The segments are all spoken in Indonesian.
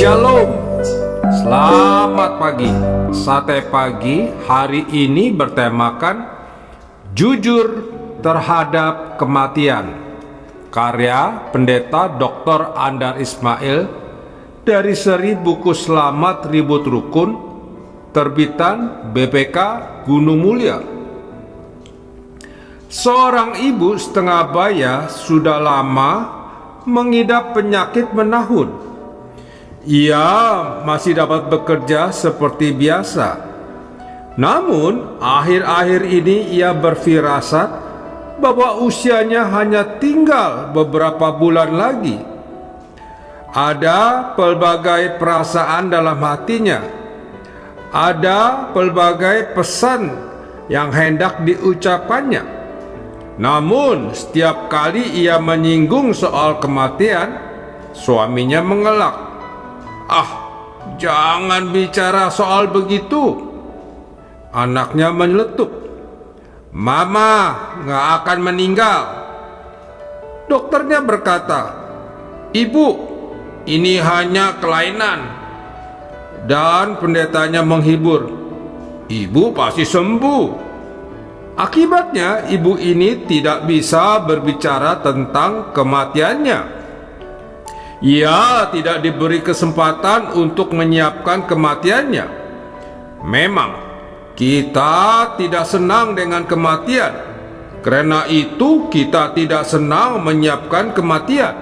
Shalom, selamat pagi. Sate pagi hari ini bertemakan jujur terhadap kematian. Karya Pendeta Dr. Andar Ismail dari seri buku Selamat Ribut Rukun, terbitan BPK Gunung Mulia. Seorang ibu setengah baya sudah lama mengidap penyakit menahun. Ia masih dapat bekerja seperti biasa. Namun, akhir-akhir ini ia berfirasat bahwa usianya hanya tinggal beberapa bulan lagi. Ada pelbagai perasaan dalam hatinya. Ada pelbagai pesan yang hendak diucapkannya. Namun, setiap kali ia menyinggung soal kematian, suaminya mengelak. Jangan bicara soal begitu. Anaknya menyeletuk. Mama gak akan meninggal. Dokternya berkata, Ibu, ini hanya kelainan. Dan pendetanya menghibur, Ibu pasti sembuh. Akibatnya ibu ini tidak bisa berbicara tentang kematiannya. Ia tidak diberi kesempatan untuk menyiapkan kematiannya. Memang kita tidak senang dengan kematian. Karena itu kita tidak senang menyiapkan kematian.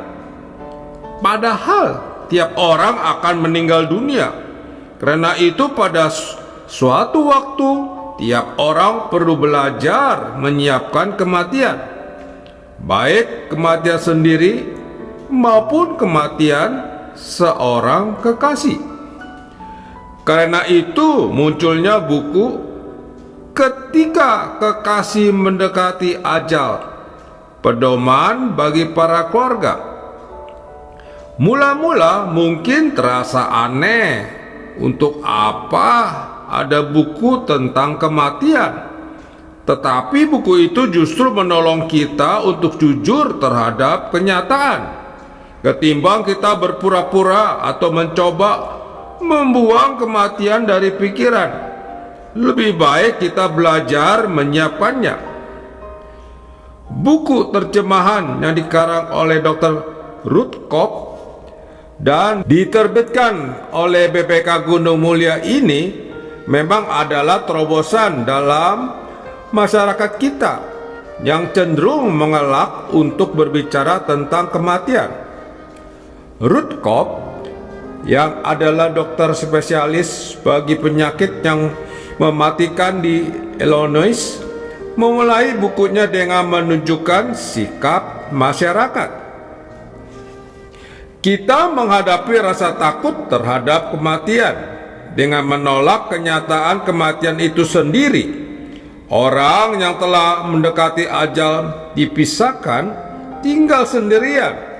Padahal tiap orang akan meninggal dunia. Karena itu pada suatu waktu tiap orang perlu belajar menyiapkan kematian. Baik kematian sendiri maupun kematian seorang kekasih. Karena itu munculnya buku Ketika Kekasih Mendekati Ajal, pedoman bagi para keluarga. Mula-mula mungkin terasa aneh, untuk apa ada buku tentang kematian? Tetapi buku itu justru menolong kita untuk jujur terhadap kenyataan. Ketimbang kita berpura-pura atau mencoba membuang kematian dari pikiran, lebih baik kita belajar menyiapkannya. Buku terjemahan yang dikarang oleh Dr. Ruth Cobb dan diterbitkan oleh BPK Gunung Mulia ini memang adalah terobosan dalam masyarakat kita yang cenderung mengelak untuk berbicara tentang kematian. Ruth Cobb yang adalah dokter spesialis bagi penyakit yang mematikan di Illinois memulai bukunya dengan menunjukkan sikap masyarakat. Kita menghadapi rasa takut terhadap kematian dengan menolak kenyataan kematian itu sendiri. Orang yang telah mendekati ajal dipisahkan tinggal sendirian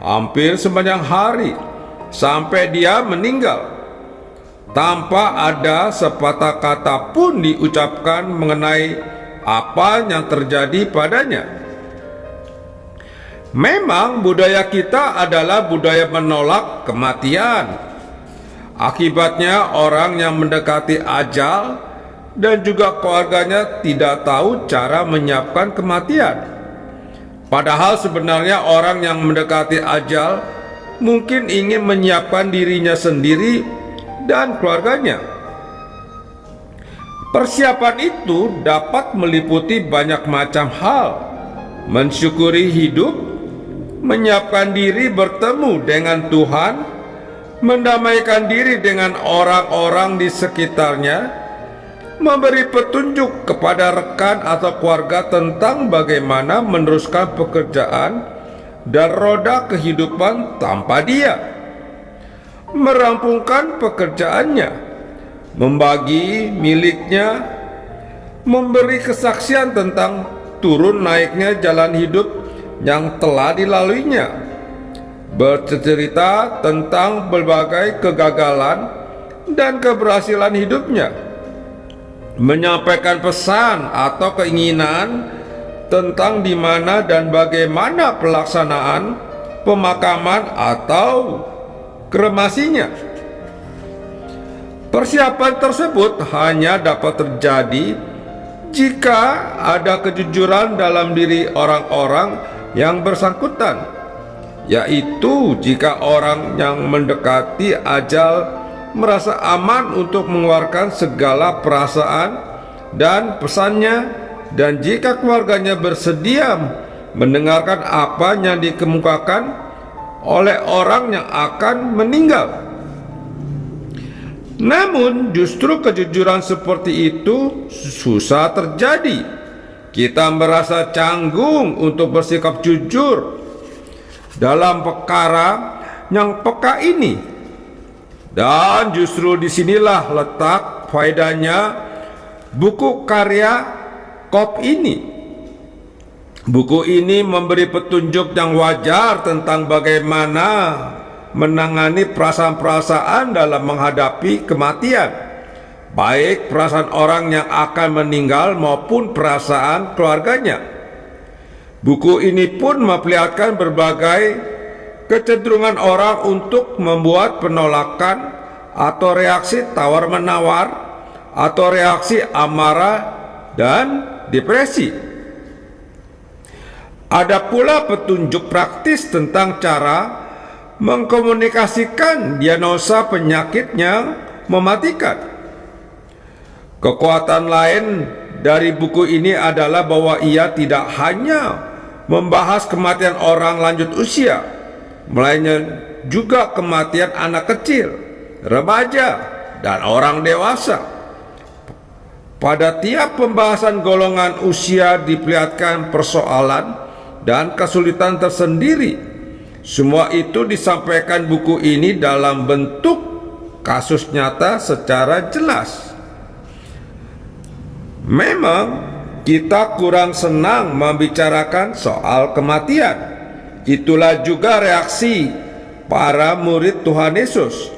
hampir sepanjang hari sampai dia meninggal, tanpa ada sepatah kata pun diucapkan mengenai apa yang terjadi padanya. Memang budaya kita adalah budaya menolak kematian. Akibatnya orang yang mendekati ajal dan juga keluarganya tidak tahu cara menyiapkan kematian. Padahal sebenarnya orang yang mendekati ajal mungkin ingin menyiapkan dirinya sendiri dan keluarganya. Persiapan itu dapat meliputi banyak macam hal. Mensyukuri hidup, menyiapkan diri bertemu dengan Tuhan, mendamaikan diri dengan orang-orang di sekitarnya, memberi petunjuk kepada rekan atau keluarga tentang bagaimana meneruskan pekerjaan dan roda kehidupan tanpa dia, merampungkan pekerjaannya, membagi miliknya, memberi kesaksian tentang turun naiknya jalan hidup yang telah dilaluinya, bercerita tentang berbagai kegagalan dan keberhasilan hidupnya, menyampaikan pesan atau keinginan tentang di mana dan bagaimana pelaksanaan pemakaman atau kremasinya. Persiapan tersebut hanya dapat terjadi jika ada kejujuran dalam diri orang-orang yang bersangkutan, yaitu jika orang yang mendekati ajal merasa aman untuk mengeluarkan segala perasaan dan pesannya, dan jika keluarganya bersedia mendengarkan apa yang dikemukakan oleh orang yang akan meninggal. Namun justru kejujuran seperti itu susah terjadi. Kita merasa canggung untuk bersikap jujur dalam perkara yang peka ini, dan justru disinilah letak faedahnya buku karya Cobb ini. Buku ini memberi petunjuk yang wajar tentang bagaimana menangani perasaan-perasaan dalam menghadapi kematian, baik perasaan orang yang akan meninggal maupun perasaan keluarganya. Buku ini pun memperlihatkan berbagai kecenderungan orang untuk membuat penolakan atau reaksi tawar-menawar atau reaksi amarah dan depresi. Ada pula petunjuk praktis tentang cara mengkomunikasikan diagnosa penyakit yang mematikan. Kekuatan lain dari buku ini adalah bahwa ia tidak hanya membahas kematian orang lanjut usia, melainkan juga kematian anak kecil, remaja, dan orang dewasa. Pada tiap pembahasan golongan usia diperlihatkan persoalan dan kesulitan tersendiri. Semua itu disampaikan buku ini dalam bentuk kasus nyata secara jelas. Memang kita kurang senang membicarakan soal kematian. Itulah juga reaksi para murid Tuhan Yesus.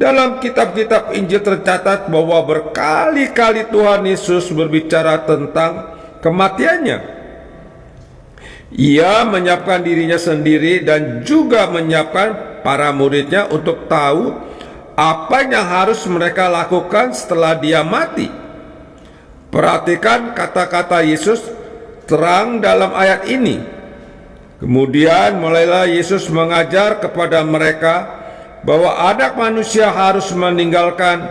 Dalam kitab-kitab Injil tercatat bahwa berkali-kali Tuhan Yesus berbicara tentang kematiannya. Ia menyiapkan dirinya sendiri dan juga menyiapkan para muridnya untuk tahu apa yang harus mereka lakukan setelah dia mati. Perhatikan kata-kata Yesus terang dalam ayat ini. Kemudian mulailah Yesus mengajar kepada mereka bahwa anak manusia harus meninggalkan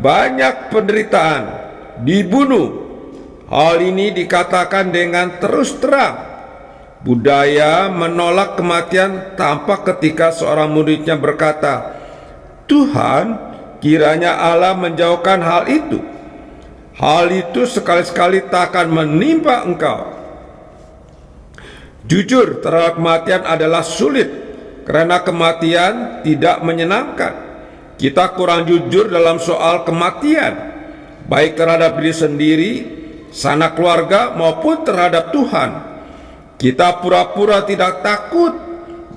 banyak penderitaan, dibunuh. Hal ini dikatakan dengan terus terang. Budaya menolak kematian tampak ketika seorang muridnya berkata, "Tuhan, kiranya Allah menjauhkan hal itu. Hal itu sekali-sekali tak akan menimpa engkau." Jujur terhadap kematian adalah sulit karena kematian tidak menyenangkan. Kita kurang jujur dalam soal kematian, baik terhadap diri sendiri, sanak keluarga, maupun terhadap Tuhan. Kita pura-pura tidak takut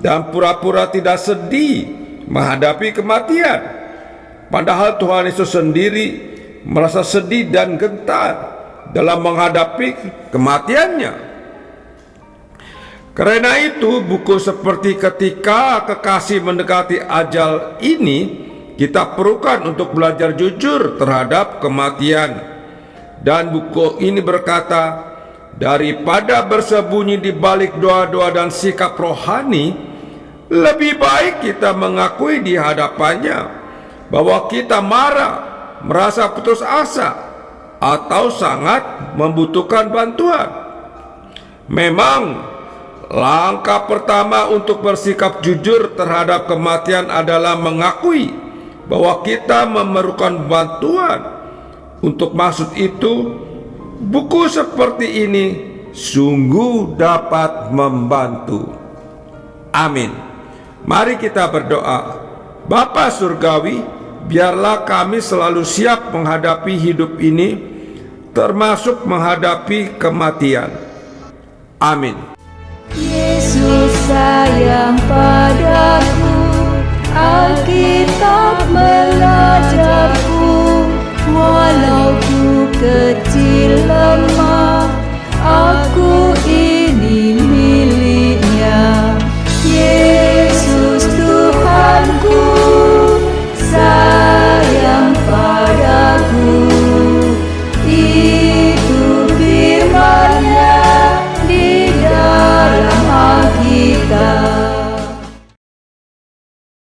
dan pura-pura tidak sedih menghadapi kematian, padahal Tuhan Yesus sendiri merasa sedih dan gentar dalam menghadapi kematiannya. Karena itu, buku seperti Ketika Kekasih Mendekati Ajal ini kita perlukan untuk belajar jujur terhadap kematian. Dan buku ini berkata, daripada bersembunyi di balik doa-doa dan sikap rohani, lebih baik kita mengakui di hadapannya bahwa kita marah, merasa putus asa, atau sangat membutuhkan bantuan. Memang, langkah pertama untuk bersikap jujur terhadap kematian adalah mengakui bahwa kita memerlukan bantuan. Untuk maksud itu, buku seperti ini sungguh dapat membantu. Amin. Mari kita berdoa. Bapa Surgawi, biarlah kami selalu siap menghadapi hidup ini, termasuk menghadapi kematian. Amin. Yesus sayang padaku.